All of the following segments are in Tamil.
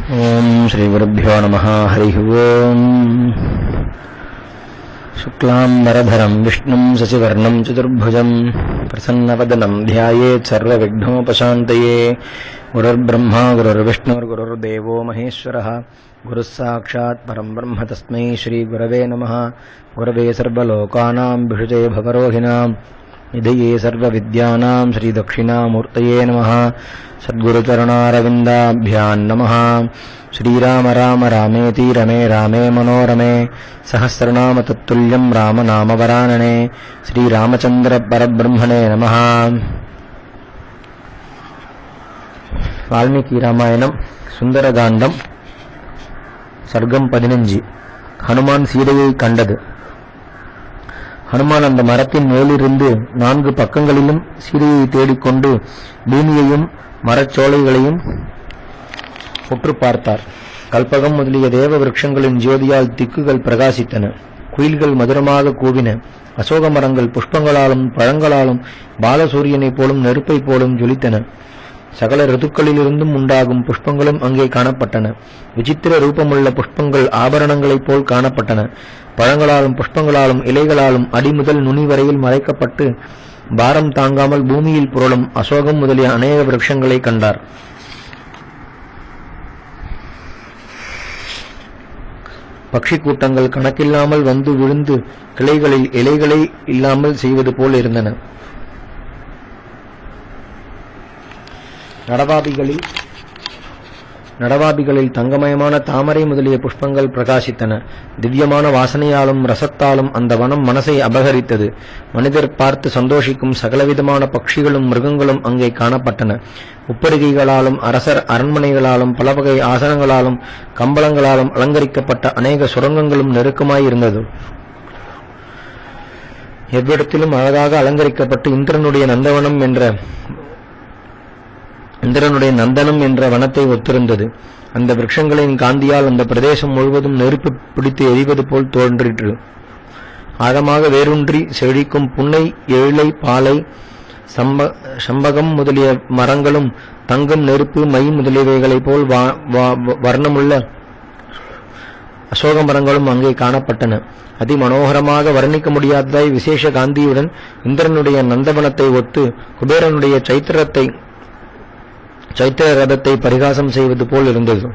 ओम श्री गुरुभ्यो नमः। हरि ओम। शुक्लांबरधरं विष्णुं शशिवर्णं चतुर्भुजं प्रसन्नवदनं ध्यायेत् सर्वविघ्नोपशान्तये। गुरुर्ब्रह्मा गुरुर्विष्णुर्गुरुर्देवो महेश्वरः। गुरुः साक्षात् परं ब्रह्म तस्मै श्री गुरवे नमः। गुरवे सर्वलोकानां विषजे भवरोहिणां निधये सर्वविद्यानां श्रीदक्षिणामूर्तये नमः। सद्गुरुचरणारविन्दाभ्यां नमः। श्रीराम राम रामेति रमे रामे मनोरमे सहस्रनाम तत्तुल्यं राम नाम वरानने। श्रीरामचंद्र परब्रह्मणे नमः। वाल्मीकि रामायणம் சுந்தரகாண்டம் சர்க்கம் 15. ஹனுமான் சீதையை கண்டது. ஹனுமான் அந்த மரத்தின் மேலிருந்து 4 பக்கங்களிலும் சீதையை தேடிக்கொண்டு பூமியையும் மரச்சோலைகளையும் உற்று பார்த்தார். கல்பகம் முதலிய தேவ விருட்சங்களின் ஜோதியால் திக்குகள் பிரகாசித்தன. குயில்கள் மதுரமாக கூவின. அசோக மரங்கள் புஷ்பங்களாலும் பழங்களாலும் பாலசூரியனைப் போலும் நெருப்பைப் போலும் ஜொலித்தன. சகல ரிதுக்களிலிருந்தும் உண்டாகும் புஷ்பங்களும் அங்கே காணப்பட்டன. விசித்திர ரூபமுள்ள புஷ்பங்கள் ஆபரணங்களைப் போல் காணப்பட்டன. பழங்களாலும் புஷ்பங்களாலும் இலைகளாலும் அடிமுதல் நுனி வரையில் மறைக்கப்பட்டு பாரம் தாங்காமல் பூமியில் புரளும் அசோகம் முதலிய அநேக விருட்சங்களை கண்டார். பக்ஷி கூட்டங்கள் கணக்கில்லாமல் வந்து விழுந்து கிளைகளில் இலைகளை இல்லாமல் செய்வது போல் இருந்தன. நடவாபிகளில் தங்கமயமான தாமரை முதலிய புஷ்பங்கள் பிரகாசித்தன. திவ்யமான வாசனையாலும் ரசத்தாலும் அந்த வனம் மனசை அபகரித்தது. மனிதர் பார்த்து சந்தோஷிக்கும் சகலவிதமான பட்சிகளும் மிருகங்களும் அங்கே காணப்பட்டன. உப்பரிகைகளாலும் அரசர் அரண்மனைகளாலும் பலவகை ஆசனங்களாலும் கம்பளங்களாலும் அலங்கரிக்கப்பட்ட அநேக சுரங்கங்களும் நெருக்கமாயிருந்தது. எவ்விடத்திலும் அழகாக அலங்கரிக்கப்பட்டு இந்திரனுடைய நந்தனம் என்ற வனத்தை ஒத்திருந்தது. அந்த விருட்சங்களின் காந்தியால் அந்த பிரதேசம் முழுவதும் நெருப்பு பிடித்து எரிவது போல் தோன்றிற்று. ஆழமாக வேரூன்றி செழிக்கும் புன்னை, ஏழை, பாலை, சம்பகம் முதலிய மரங்களும் தங்கம், நெருப்பு, மை முதலியவைகளைப் போல் வர்ணமுள்ள அசோக மரங்களும் அங்கே காணப்பட்டன. அதி மனோகரமாக வர்ணிக்க முடியாததாய் விசேஷ காந்தியுடன் இந்திரனுடைய நந்தவனத்தை ஒத்து குபேரனுடைய சைத்திர ரதத்தை பரிகாசம் செய்வது போல் இருந்தது.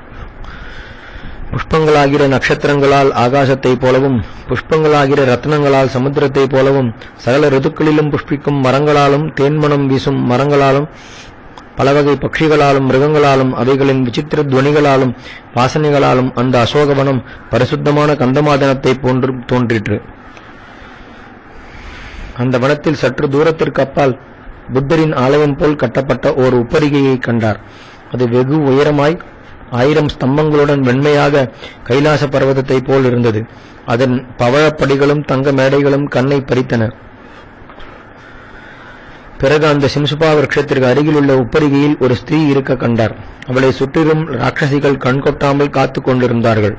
புஷ்பங்களாகிற நட்சத்திரங்களால் ஆகாசத்தைப் போலவும் புஷ்பங்களாகிற ரத்னங்களால் சமுத்திரத்தைப் போலவும் சகல ரிதுக்களிலும் புஷ்பிக்கும் மரங்களாலும் தேன்மணம் வீசும் மரங்களாலும் பலவகை பட்சிகளாலும் மிருகங்களாலும் அவைகளின் விசித்திர துவனிகளாலும் வாசனைகளாலும் அந்த அசோகவனம் பரிசுத்தமான கந்தமாதனத்தை போன்று தோன்றிற்று. அந்த வனத்தில் சற்று தூரத்திற்கு அப்பால் புத்தரின் ஆலயம் போல் கட்டப்பட்ட ஓர் உப்பரிகையை கண்டார். அது வெகு உயரமாய் 1000 ஸ்தம்பங்களுடன் வெண்மையாக கைலாச பர்வதத்தை போல் இருந்தது. அதன் பவழப்படிகளும் தங்க மேடைகளும் கண்ணை பறித்தன. பிறகு அந்த சிம்சுபா விருட்சத்திற்கு அருகில் உள்ள உப்பரிகையில் ஒரு ஸ்திரீ இருக்க கண்டார். அவளை சுற்றிலும் ராட்சசிகள் கண் கொட்டாமல் காத்து கொண்டிருந்தார்கள்.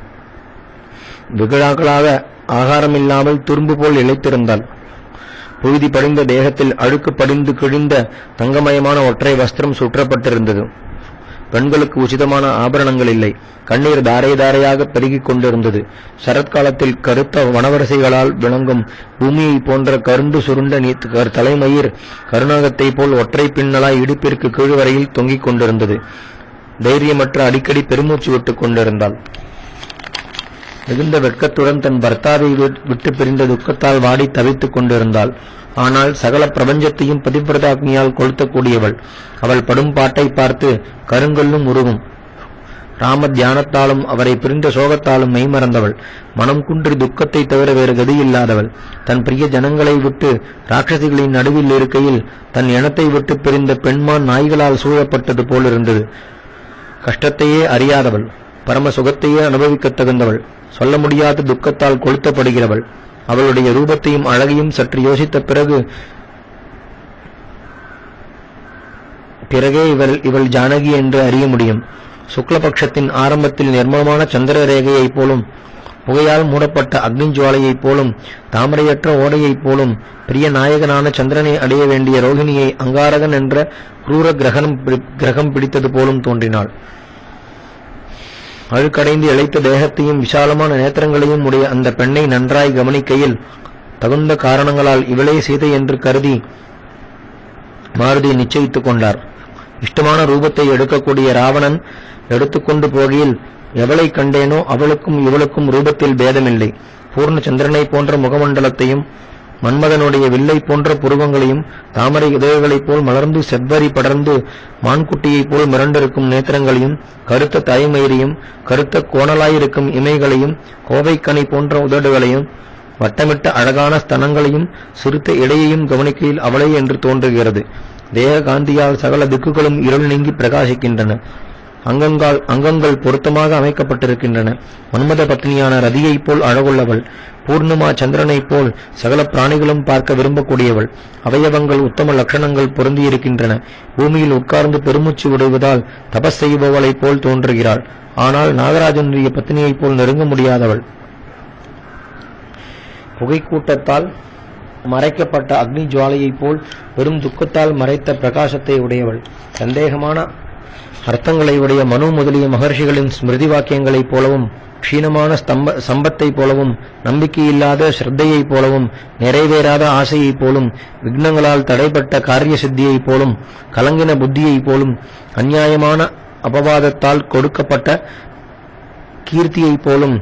வெகுளாக்களாக ஆகாரமில்லாமல் துரும்பு போல் இழைத்திருந்தாள். புழுதி படிந்த தேகத்தில் அழுக்கு படிந்து கிழிந்த தங்கமயமான ஒற்றை வஸ்திரம் சுற்றப்பட்டிருந்தது. பெண்களுக்கு உச்சிதமான ஆபரணங்கள் இல்லை. கண்ணீர் தாரை தாரையாக பெருகிக் கொண்டிருந்தது. சரத்காலத்தில் கருத்த வனவரிசைகளால் விளங்கும் பூமியை போன்ற கருண்டு சுருண்ட தலைமயிர் கருணாகத்தை போல் ஒற்றை பின்னலாய் இடுப்பிற்கு கீழ் வரையில் தொங்கிக் கொண்டிருந்தது. தைரியமற்ற அடிக்கடி பெருமூச்சு விட்டுக் கொண்டிருந்தாள். மிகுந்த வெட்கத்துடன் தன் பர்த்தாவை விட்டு பிரிந்த துக்கத்தால் வாடி தவித்துக் கொண்டிருந்தாள். ஆனால் சகல பிரபஞ்சத்தையும் பதிவிரதாக்னியால் கொளுத்தக்கூடியவள். அவள் படும் பாட்டை பார்த்து கருங்கல்லும் உருகும். ராம தியானத்தாலும் அவரை பிரிந்த சோகத்தாலும் மெய்மறந்தவள். மனம் குன்றி துக்கத்தை தவிர வேறு கதியில்லாதவள். தன் பிரிய ஜனங்களை விட்டு ராட்சசிகளின் நடுவில் இருக்கையில் தன் இனத்தை விட்டு பிரிந்த பெண்மான் நாய்களால் சூழப்பட்டது போலிருந்தது. கஷ்டத்தையே அறியாதவள், பரம சுகத்தையே அனுபவிக்கத் தகுந்தவள், சொல்ல முடியாத துக்கத்தால் கொளுத்தப்படுகிறவள். அவளுடைய ரூபத்தையும் அழகையும் சற்று யோசித்த பிறகே இவள் ஜானகி என்று அறிய முடியும். சுக்லபக்ஷத்தின் ஆரம்பத்தில் நிர்மலமான சந்திர ரேகையைப் போலும் புகையால் மூடப்பட்ட அக்னிஜுவாலையைப் போலும் தாமரையற்ற ஓடையைப் போலும் பிரிய நாயகனான சந்திரனை அடைய வேண்டிய ரோகிணியை அங்காரகன் என்ற குரூர கிரகம் பிடித்தது போலும் தோன்றினாள். அழுக்கடைந்து இழைத்த தேகத்தையும் விசாலமான நேத்திரங்களையும் உடைய அந்த பெண்ணை நன்றாய் கவனிக்கையில் தகுந்த காரணங்களால் இவளே சீதை என்று கருதி மாருதி நிச்சயித்துக் கொண்டார். இஷ்டமான ரூபத்தை எடுக்கக்கூடிய ராவணன் எடுத்துக்கொண்டு போகையில் எவளை கண்டேனோ அவளுக்கும் இவளுக்கும் ரூபத்தில் பேதமில்லை. பூர்ண சந்திரனை போன்ற முகமண்டலத்தையும் மன்மதனுடைய வில்லை போன்ற புருவங்களையும் தாமரை இதழ்களைப் போல் மலர்ந்து செவ்வரி படர்ந்து மான்குட்டியைப் போல் மிரண்டிருக்கும் நேத்திரங்களையும் கருத்த தாய்மயிரையும் கருத்த கோணலாயிருக்கும் இமைகளையும் கோவைக்கனி போன்ற உதடுகளையும் வட்டமிட்ட அழகான ஸ்தனங்களையும் சிறுத்த இடையையும் கவனிக்கையில் அவளே என்று தோன்றுகிறது. தேக காந்தியால் சகல திக்குகளும் இருள் நீங்கி பிரகாசிக்கின்றன. அங்கங்கள் பொருத்தமாக அமைக்கப்பட்டிருக்கின்றன. மன்மத பத்னியான ரதியைப் போல் அழகுள்ளவள். பூர்ணிமா சந்திரனைப் போல் சகல பிராணிகளும் பார்க்க விரும்பக்கூடியவள். அவயவங்கள் உத்தம லட்சணங்கள் பொருந்தியிருக்கின்றன. பூமியில் உட்கார்ந்து பெருமூச்சு விடுவதால் தபஸ் செய்பவளைப் போல் தோன்றுகிறாள். ஆனால் நாகராஜனுடைய பத்னியைப் போல் நெருங்க முடியாதவள். புகைக்கூட்டத்தால் மறைக்கப்பட்ட அக்னி ஜுவாலையைப் போல் பெரும் துக்கத்தால் மறைத்த பிரகாசத்தை உடையவள். சந்தேகமான அர்த்தங்களை உடைய மனு முதலிய மகர்ஷிகளின் ஸ்மிருதி வாக்கியங்களைப் போலவும் க்ஷீணமான சம்பத்தைப் போலவும் நம்பிக்கையில்லாத ஸ்ரத்தையைப் போலவும் நிறைவேறாத ஆசையைப் போலும் விக்னங்களால் தடைப்பட்ட காரிய சித்தியைப் போலும் கலங்கின புத்தியைப் போலும் அந்நியாயமான அபவாதத்தால் கொடுக்கப்பட்ட கீர்த்தியைப் போலும்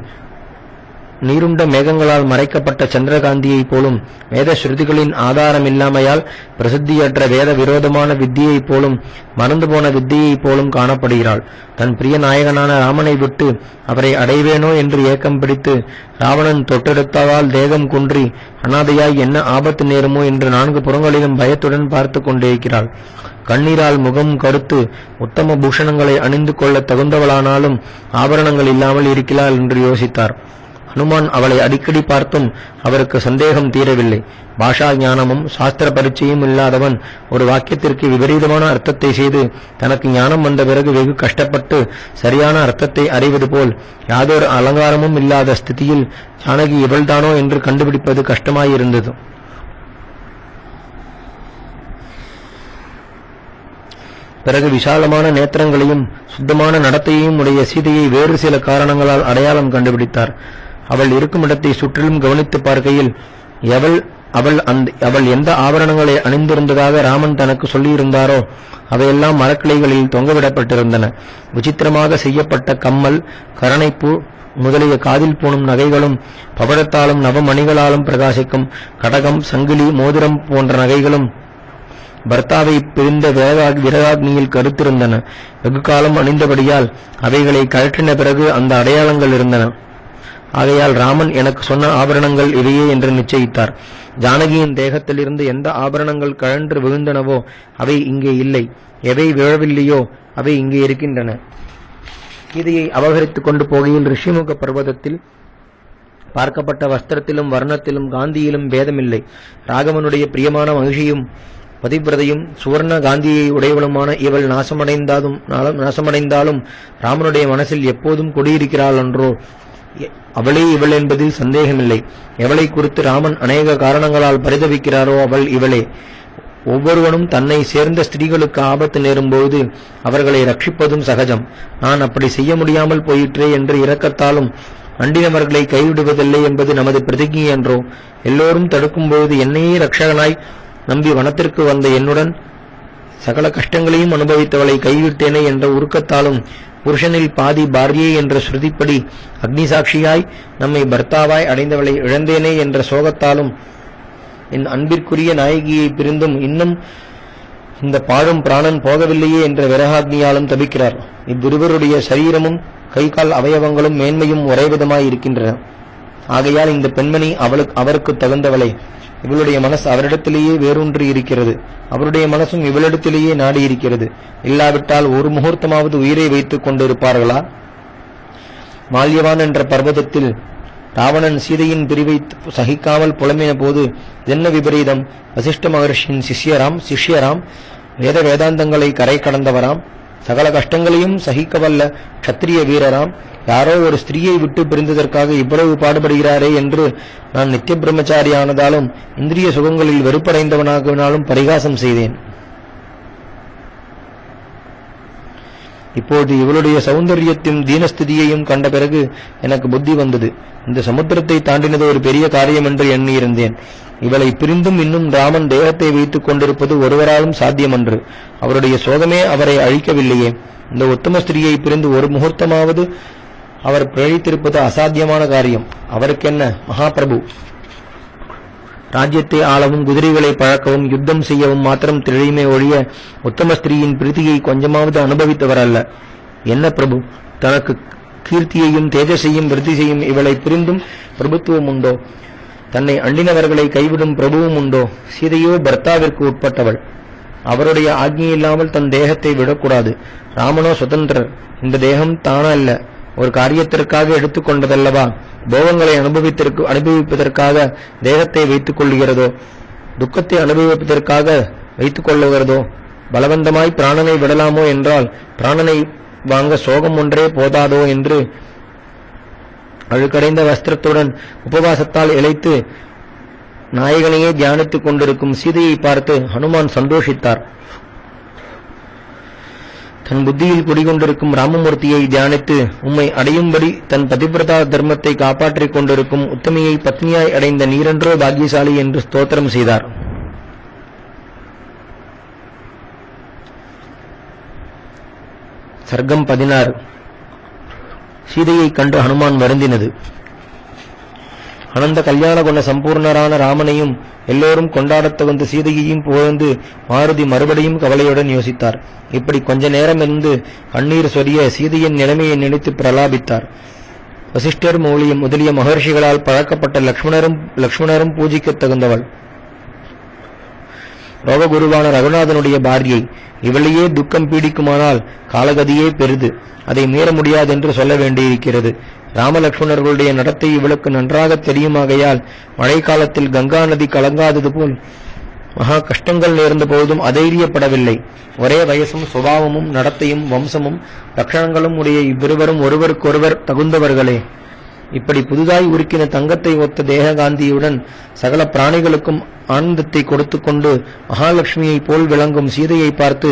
நீருண்ட மேகங்களால் மறைக்கப்பட்ட சந்திரகாந்தியைப் போலும் வேத ஸ்ருதிகளின் ஆதாரமில்லாமையால் பிரசித்தியற்ற வேத விரோதமான வித்தியைப் போலும் மறந்து போன வித்தியைப் போலும் காணப்படுகிறாள். தன் பிரிய நாயகனான ராமனை விட்டு அவரை அடைவேனோ என்று ஏக்கம் பிடித்து ராவணன் தொட்டெடுத்ததால் தேகம் குன்றி அனாதையாய் என்ன ஆபத்து நேருமோ என்று 4 புறங்களிலும் பயத்துடன் பார்த்து கொண்டிருக்கிறாள். கண்ணீரால் முகம் கருத்து உத்தம பூஷணங்களை அணிந்து கொள்ள தகுந்தவளானாலும் ஆபரணங்கள் இல்லாமல் இருக்கிறாள் என்று யோசித்தார். ஹனுமான் அவளை அடிக்கடி பார்த்தும் அவருக்கு சந்தேகம் தீரவில்லை. பாஷா ஞானமும் சாஸ்திர பரிச்சையும் இல்லாதவன் ஒரு வாக்கியத்திற்கு விபரீதமான அர்த்தத்தை செய்து தனக்கு ஞானம் வந்த பிறகு வெகு கஷ்டப்பட்டு சரியான அர்த்தத்தை அறிவது போல் யாதொரு அலங்காரமும் இல்லாத ஸ்திதியில் ஜானகி இவள்தானோ என்று கண்டுபிடிப்பது கஷ்டமாயிருந்தது. பிறகு விசாலமான நேத்திரங்களையும் சுத்தமான நடத்தையையும் உடைய சீதையை வேறு சில காரணங்களால் அடையாளம் கண்டுபிடித்தார். அவள் இருக்கும் இடத்தை சுற்றிலும் கவனித்து பார்க்கையில் அவள் எந்த ஆபரணங்களை அணிந்திருந்ததாக ராமன் தனக்கு சொல்லியிருந்தாரோ அவையெல்லாம் மரக்கிளைகளில் தொங்கவிடப்பட்டிருந்தன. விசித்திரமாக செய்யப்பட்ட கம்மல், கரணைப்பூ முதலிய காதில் பூணும் நகைகளும் பவழத்தாலும் நவமணிகளாலும் பிரகாசிக்கும் கடகம், சங்கிலி, மோதிரம் போன்ற நகைகளும் பர்த்தாவை பிரிந்த விரகாக்னியில் கருத்திருந்தன. வெகு காலம் அணிந்தபடியால் அவைகளை கழற்றின பிறகு அந்த அடையாளங்கள் இருந்தன. ஆகையால் ராமன் எனக்கு சொன்ன ஆபரணங்கள் இவையே என்று நிச்சயித்தார். ஜானகியின் தேகத்திலிருந்து எந்த ஆபரணங்கள் கழன்று விழுந்தனவோ அவை இங்கே இல்லை. எவை விழவில்லையோ அவை இங்கே இருக்கின்றன. சீதையை அபகரித்துக் கொண்டு போகையில் ரிஷிமுக பர்வதத்தில் பார்க்கப்பட்ட வஸ்திரத்திலும் வர்ணத்திலும் காந்தியிலும் பேதமில்லை. ராகவனுடைய பிரியமான மகிழ்ச்சியும் பதிவிரதையும் சுவர்ண காந்தியை உடையவளுமான இவள் நாசமடைந்தாலும் ராமனுடைய மனசில் எப்போதும் குடியிருக்கிறாள் என்றோ அவளே இவள் என்பதில் சந்தேகமில்லை. எவளை குறித்து ராமன் அநேக காரணங்களால் பரிதவிக்கிறாரோ அவள் இவளே. ஒவ்வொருவனும் தன்னை சேர்ந்த ஸ்திரீகளுக்கு ஆபத்து நேரும்போது அவர்களை ரட்சிப்பதும் சகஜம். நான் அப்படி செய்ய முடியாமல் போயிற்றே என்று இரக்கத்தாலும் அண்டினவர்களை கைவிடுவதில்லை என்பது நமது பிரதிஜை என்றோ. எல்லோரும் தடுக்கும்போது என்னையே ரட்சகனாய் நம்பி வனத்திற்கு வந்த என்னுடன் சகல கஷ்டங்களையும் அனுபவித்தவளை கைவிட்டேனே என்ற உருக்கத்தாலும் புருஷனில் பாதி பாரியே என்ற ஸ்ருதிப்படி அக்னிசாட்சியாய் நம்மை பர்த்தாவாய் அடைந்தவளை இழந்தேனே என்ற சோகத்தாலும் என் அன்பிற்குரிய நாயகியை பிரிந்தும் இன்னும் இந்த பாழும் பிராணன் போகவில்லையே என்ற விரகாக்னியாலும் தபிக்கிறார். இவ்விருவருடைய சரீரமும் கை கால் அவயவங்களும் மேன்மையும் ஒரே விதமாய் இருக்கின்றன. ஆகையால் இந்த பெண்மணி அவருக்கு தகுந்தவளை. இவளுடைய மனசு அவரிடத்திலேயே வேரூன்றி இருக்கிறது. அவருடைய மனசும் இவளிடத்திலேயே நாடி இருக்கிறது. இல்லாவிட்டால் ஒரு முகூர்த்தமாவது உயிரை வைத்துக் கொண்டிருப்பார்களா? மால்யவான் என்ற பர்வதத்தில் ராவணன் சீதையின் பிரிவை சகிக்காமல் புலம்பின போது என்ன விபரீதம்! வசிஷ்ட மகர்ஷியின் சிஷ்யராம் வேதாந்தங்களை கரை கடந்தவராம், சகல கஷ்டங்களையும் சகிக்கவல்ல க்ஷத்திரிய வீரராம், யாரோ ஒரு ஸ்திரீயை விட்டு பிரிந்ததற்காக இவ்வளவு பாடுபடுகிறாரே என்று நான் நித்திய பிரம்மச்சாரியானதாலும் இந்திரிய சுகங்களில் வெறுப்படைந்தவனாகினாலும் பரிகாசம் செய்தேன். இப்போது இவளுடைய சௌந்தரியத்தையும் தீனஸ்திதியையும் கண்ட பிறகு எனக்கு புத்தி வந்தது. இந்த சமுத்திரத்தை தாண்டினது ஒரு பெரிய காரியம் என்று எண்ணியிருந்தேன். இவளை பிரிந்தும் இன்னும் ராமன் தேகத்தை வைத்துக் கொண்டிருப்பது ஒருவராலும் சாத்தியமன்று. அவருடைய சோகமே அவரை அழிக்கவில்லையே. இந்த உத்தம ஸ்திரியை பிரிந்து ஒரு முகூர்த்தமாவது அவர் பிழைத்திருப்பது அசாத்தியமான காரியம். அவருக்கென்ன மகாபிரபு ராஜ்யத்தை ஆளவும் குதிரைகளை பழக்கவும் யுத்தம் செய்யவும் மாத்திரம் திழையுமே ஒழிய உத்தம ஸ்திரீயின் பிரீதியை கொஞ்சமாவது அனுபவித்தவர் அல்ல. என்ன பிரபு, தனக்கு கீர்த்தியையும் தேஜஸையும் விருத்தி செய்யும் இவளை புரிந்தும் பிரபுத்துவம் உண்டோ? தன்னை அண்டினவர்களை கைவிடும் பிரபுவும் உண்டோ? சீதையோ பர்த்தாவிற்கு உட்பட்டவள். அவருடைய ஆக்ஞையில்லாமல் தன் தேகத்தை விடக்கூடாது. ராமனோ சுதந்திரர். இந்த தேகம் தானல்ல, ஒரு காரியத்திற்காக எடுத்துக்கொண்டதல்லவா? போகங்களை அனுபவிப்பதற்காக தேகத்தை வைத்துக் கொள்கிறதோ? துக்கத்தை அனுபவிப்பதற்காக வைத்துக் கொள்ளுகிறதோ? பலவந்தமாய் பிராணனை விடலாமோ என்றால் பிராணனை வாங்க சோகம் ஒன்றே போதாதோ என்று அழுக்கடைந்த வஸ்திரத்துடன் உபவாசத்தால் இழைத்து நாயகனையே தியானித்துக் கொண்டிருக்கும் சீதையை பார்த்து ஹனுமான் சந்தோஷித்தார். தன் புத்தியில் குடிகொண்டிருக்கும் ராமமூர்த்தியை தியானித்து உம்மை அடையும்படி தன் பதிவிரதா தர்மத்தை காப்பாற்றிக் கொண்டிருக்கும் உத்தமியை பத்னியாய் அடைந்த நீரென்றோ பாக்கியசாலி என்று ஸ்தோத்திரம் செய்தார். சர்க்கம் 16. சீதையை கண்டு ஹனுமான் வருந்தினது. அனந்த கல்யாண குண சம்பூர்ணரான ராமனையும் எல்லோரும் கொண்டாடத் தகுந்த சீதையையும் புகழ்ந்து மாருதி மறுபடியும் கவலையுடன் யோசித்தார். இப்படி கொஞ்ச நேரம் இருந்து கண்ணீர் சொரிய சீதையின் நிலைமையை நினைத்து பிரலாபித்தார். வசிஷ்டர் மூலியம் முதலிய மகர்ஷிகளால் பழக்கப்பட்ட லக்ஷ்மணரும் பூஜிக்கத் தகுந்தவள். ரோககுருவான ரகுநாதனுடைய பாரியை. இவளையே துக்கம் பீடிக்குமானால் காலகதியே பெரிது. அதை மீற முடியாதென்று சொல்ல வேண்டியிருக்கிறது. ராமலக்ஷ்மணர்களுடைய நடத்தை இவளுக்கு நன்றாக தெரியுமாகையால் மழை காலத்தில் கங்கா நதி கலங்காதது போல் மகா கஷ்டங்கள் நேர்ந்த போதும் அதைரியப்படவில்லை. ஒரே வயசும் சுபாவமும் நடத்தையும் வம்சமும் லட்சணங்களும் உடைய இவ்விருவரும் ஒருவருக்கொருவர் தகுந்தவர்களே. இப்படி புதுதாய் உருக்கின தங்கத்தை ஒத்த தேககாந்தியுடன் சகல பிராணிகளுக்கும் ஆனந்தத்தை கொடுத்துக்கொண்டு மகாலட்சுமியை போல் விளங்கும் சீதையை பார்த்து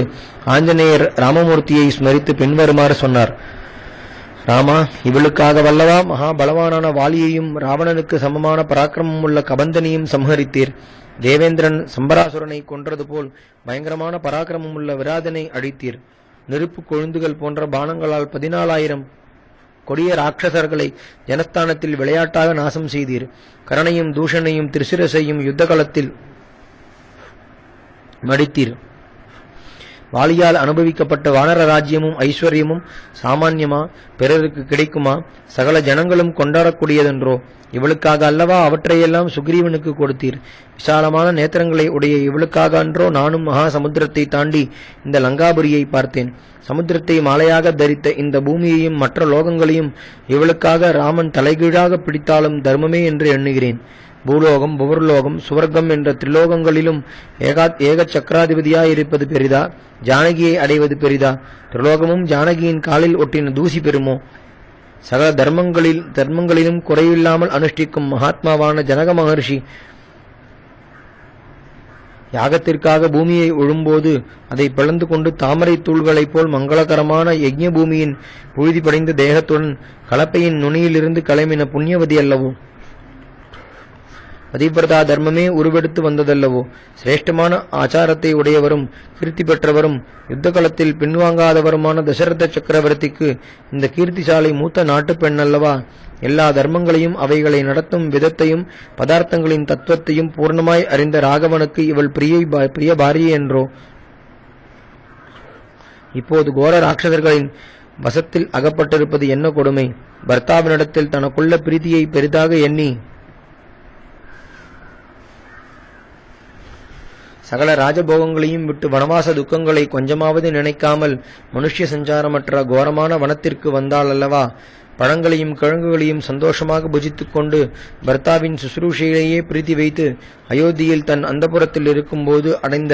ஆஞ்சநேயர் ராமமூர்த்தியை ஸ்மரித்து பின்வருமாறு சொன்னார். ராமா, இவளுக்காக வல்லவா மகாபலவானான வாலியையும் ராவணனுக்கு சமமான பராக்கிரமம் உள்ள கபந்தனையும் சம்ஹரித்தீர். தேவேந்திரன் சம்பராசுரனை கொன்றது போல் பயங்கரமான பராக்கிரமம் உள்ள விராதனை அழித்தீர். நெருப்பு கொழுந்துகள் போன்ற பானங்களால் 14,000 கொடிய ராட்சசர்களை ஜனஸ்தானத்தில் விளையாட்டாக நாசம் செய்தீர். கரணையும் தூஷணையும் திரிசிரசையும் யுத்த களத்தில் மடித்தீர். வாலியால் அனுபவிக்கப்பட்ட வானர ராஜ்யமும் ஐஸ்வர்யமும் சாமான்யமா? பிறருக்கு கிடைக்குமா? சகல ஜனங்களும் கொண்டாடக்கூடியதென்றோ? இவளுக்காக அல்லவா அவற்றையெல்லாம் சுக்ரீவனுக்கு கொடுத்தீர். விசாலமான நேத்திரங்களை உடைய இவளுக்காக அன்றோ நானும் மகா சமுத்திரத்தை தாண்டி இந்த லங்காபுரியை பார்த்தேன். சமுத்திரத்தை மாலையாக தரித்த இந்த பூமியையும் மற்ற லோகங்களையும் இவளுக்காக ராமன் தலைகீழாக பிடித்தாலும் தர்மமே என்று எண்ணுகிறேன். பூலோகம், புவர்லோகம், சுவர்க்கம் என்ற திரிலோகங்களிலும் ஏக சக்கராதிபதியாயிருப்பது பெரிதா, ஜானகியை அடைவது பெரிதா? திரிலோகமும் ஜானகியின் காலில் ஒட்டின தூசி பெறுமோ? சகல தர்மங்களிலும் குறையில்லாமல் அனுஷ்டிக்கும் மகாத்மாவான ஜனக மகர்ஷி யாகத்திற்காக பூமியை உழும்போது அதை பிளந்து கொண்டு தாமரை தூள்களைப் போல் மங்களகரமான யஜ்ஞ பூமியின் புழுதி படைந்த தேகத்துடன் கலப்பையின் நுனியிலிருந்து கிளம்பின புண்ணியவதி அல்லவோ? பதிவிரதா தர்மமே உருவெடுத்து வந்ததல்லவோ? சிரேஷ்டமான ஆச்சாரத்தை உடையவரும் கீர்த்தி பெற்றவரும் யுத்த களத்தில் பின்வாங்காதவருமான தசரத சக்கரவர்த்திக்கு இந்த கீர்த்திசாலை மூத்த நாட்டு பெண் அல்லவா? எல்லா தர்மங்களையும் அவைகளை நடத்தும் விதத்தையும் பதார்த்தங்களின் தத்துவத்தையும் பூர்ணமாய் அறிந்த ராகவனுக்கு இவள் பிரிய பாரியே என்றோ? இப்போது கோர ராட்சசர்களின் வசத்தில் அகப்பட்டிருப்பது என்ன கொடுமை! பர்த்தாவினிடத்தில் தனக்குள்ள பிரீதியை பெரிதாக எண்ணி சகல ராஜபோகங்களையும் விட்டு வனவாச துக்கங்களை கொஞ்சமாவது நினைக்காமல் மனுஷ்ய சஞ்சாரமற்ற கோரமான வனத்திற்கு வந்தாள் அல்லவா? பழங்களையும் கிழங்குகளையும் சந்தோஷமாக புஜித்துக் கொண்டு பர்த்தாவின் சுசுரூஷையிலேயே பிரீத்தி வைத்து அயோத்தியில் தன் அந்தப்புரத்தில் இருக்கும்போது அடைந்த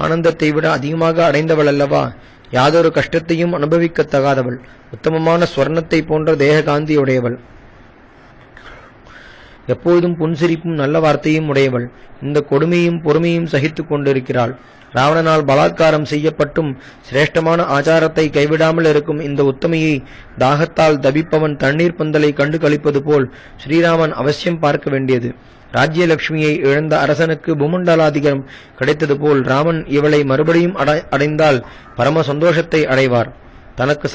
ஆனந்தத்தை விட அதிகமாக அடைந்தவள் அல்லவா? யாதொரு கஷ்டத்தையும் அனுபவிக்கத்தகாதவள், உத்தமமான ஸ்வர்ணத்தை போன்ற தேககாந்தியுடையவள். எப்போதும் புன்சிரிப்பும் நல்ல வார்த்தையும் உடையவள். இந்த கொடுமையும் பொறுமையும் சகித்துக் கொண்டிருக்கிறாள். ராவணனால் பலாத்காரம் செய்யப்பட்டும் சிரேஷ்டமான ஆச்சாரத்தை கைவிடாமல் இருக்கும் இந்த உத்தமையை தாகத்தால் தபிப்பவன் தண்ணீர் பந்தலை கண்டு கழிப்பது போல் ஸ்ரீராமன் அவசியம் பார்க்க வேண்டியது. ராஜ்யலட்சுமியை இழந்த அரசனுக்கு பூமண்டலாதிகாரம் கிடைத்தது போல் ராமன் இவளை மறுபடியும் அடைந்தால் பரம சந்தோஷத்தை அடைவார். தனக்கு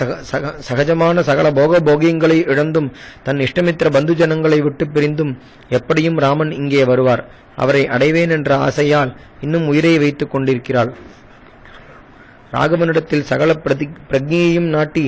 சகஜமான சகல போக போகியங்களை இழந்தும் தன் இஷ்டமித்திர பந்துஜனங்களை விட்டு பிரிந்தும் எப்படியும் ராமன் இங்கே வருவார். அவரை அடைவேன் என்ற ஆசையால் இன்னும் உயிரை வைத்துக் கொண்டிருக்கிறாள். ராகவனிடத்தில் சகல பிரஜையையும் நாட்டி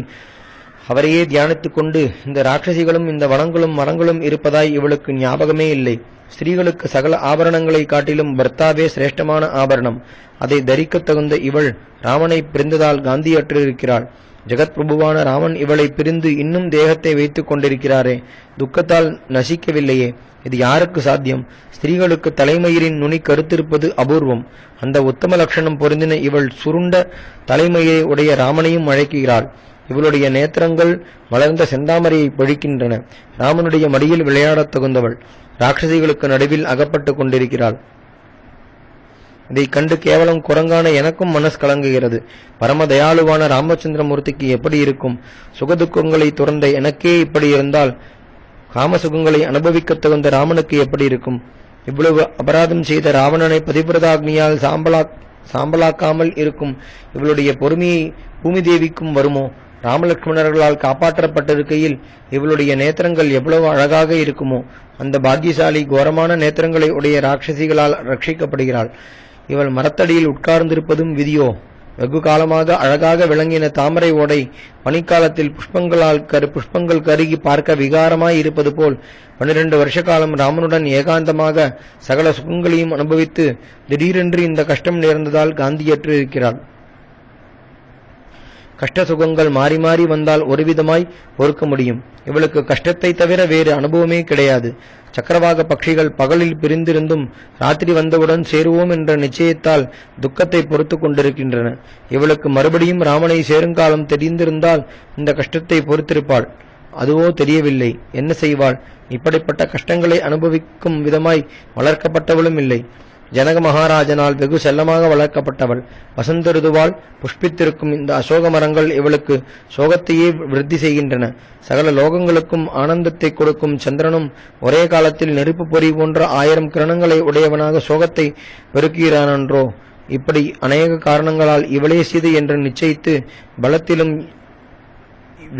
அவரையே தியானித்துக் கொண்டு இந்த ராட்சசிகளும் இந்த வனங்களும் மரங்களும் இருப்பதாய் இவளுக்கு ஞாபகமே இல்லை. ஸ்திரீகளுக்கு சகல ஆபரணங்களை காட்டிலும் பர்த்தாவே சிரேஷ்டமான ஆபரணம். அதை தரிக்கத் தகுந்த இவள் ராமனை பிரிந்ததால் காந்தியற்றிருக்கிறாள். ஜெகத் பிரபுவான ராமன் இவளை பிரிந்து இன்னும் தேகத்தை வைத்துக் கொண்டிருக்கிறாரே, துக்கத்தால் நசிக்கவில்லையே, இது யாருக்கு சாத்தியம்? ஸ்திரீகளுக்கு தலைமயிரின் நுனி கருத்திருப்பது அபூர்வம். அந்த உத்தம லட்சணம் பொருந்தின இவள் சுருண்ட தலைமயிரை உடைய ராமனையும் அழைக்கிறாள். இவளுடைய நேத்திரங்கள் மலர்ந்த செந்தாமரையை பழிக்கின்றன. ராமனுடைய மடியில் விளையாடத் தகுந்தவள் ராட்சசிகளுக்கு நடுவில் அகப்பட்டுக் கொண்டிருக்கிறாள். இதை கண்டு கேவலம் குரங்கான எனக்கும் மனசு கலங்குகிறது. பரம தயாளுவான ராமச்சந்திரமூர்த்திக்கு எப்படி இருக்கும்? சுகதுக்கங்களை துறந்த எனக்கே இப்படி இருந்தால் காமசுகங்களை அனுபவிக்கத் தகுந்த ராமனுக்கு எப்படி இருக்கும்? இவ்வளவு அபராதம் செய்த ராவணனை பதிவிரதாக்னியால் சாம்பலாக்காமல் இருக்கும் இவளுடைய பொறுமையை பூமி தேவிக்கும் வருமோ? ராமலட்சுமணர்களால் காப்பாற்றப்பட்டிருக்கையில் இவளுடைய நேத்திரங்கள் எவ்வளவு அழகாக இருக்குமோ? அந்த பாக்கியசாலி கோரமான நேத்திரங்களை உடைய ராட்சசிகளால் ரட்சிக்கப்படுகிறாள். இவள் மரத்தடியில் உட்கார்ந்திருப்பதும் விதியோ? வெகு காலமாக அழகாக விளங்கின தாமரை ஓடை பனிக்காலத்தில் புஷ்பங்கள் கருகி பார்க்க விகாரமாய் இருப்பது போல் 12 வருஷ காலம் ராமனுடன் ஏகாந்தமாக சகல சுகங்களையும் அனுபவித்து திடீரென்று இந்த கஷ்டம் நேர்ந்ததால் காந்தியற்று இருக்கிறாள். கஷ்ட சுகங்கள் மாறி மாறி வந்தால் ஒருவிதமாய் பொறுக்க முடியும். இவளுக்கு கஷ்டத்தை தவிர வேறு அனுபவமே கிடையாது. சக்கரவாக பட்சிகள் பகலில் பிரிந்திருந்தும் ராத்திரி வந்தவுடன் சேருவோம் என்ற நிச்சயத்தால் துக்கத்தை பொறுத்து கொண்டிருக்கின்றன. இவளுக்கு மறுபடியும் ராமனை சேருங்காலம் தெரிந்திருந்தால் இந்த கஷ்டத்தை பொறுத்திருப்பாள். அதுவோ தெரியவில்லை. என்ன செய்வாள்? இப்படிப்பட்ட கஷ்டங்களை அனுபவிக்கும் விதமாய் வளர்க்கப்பட்டவளும் இல்லை. ஜனக மகாராஜனால் வெகு செல்லமாக வளர்க்கப்பட்டவள். வசந்த ருதுவால் புஷ்பித்திருக்கும் இந்த அசோக மரங்கள் இவளுக்கு சோகத்தையே விருத்தி செய்கின்றன. சகல லோகங்களுக்கும் ஆனந்தத்தை கொடுக்கும் சந்திரனும் ஒரே காலத்தில் நெருப்பு பொறி போன்ற 1000 கிரணங்களை உடையவனாக சோகத்தை பெருக்குகிறானன்றோ? இப்படி அநேக காரணங்களால் இவளே சீதை என்று நிச்சயித்து பலத்திலும்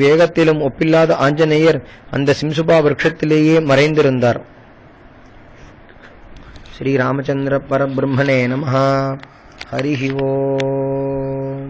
வேகத்திலும் ஒப்பில்லாத ஆஞ்சநேயர் அந்த சிம்சுபா விருட்சத்திலேயே மறைந்திருந்தார். श्री रामचंद्र परब्रह्मणे नमः। हरि ओम।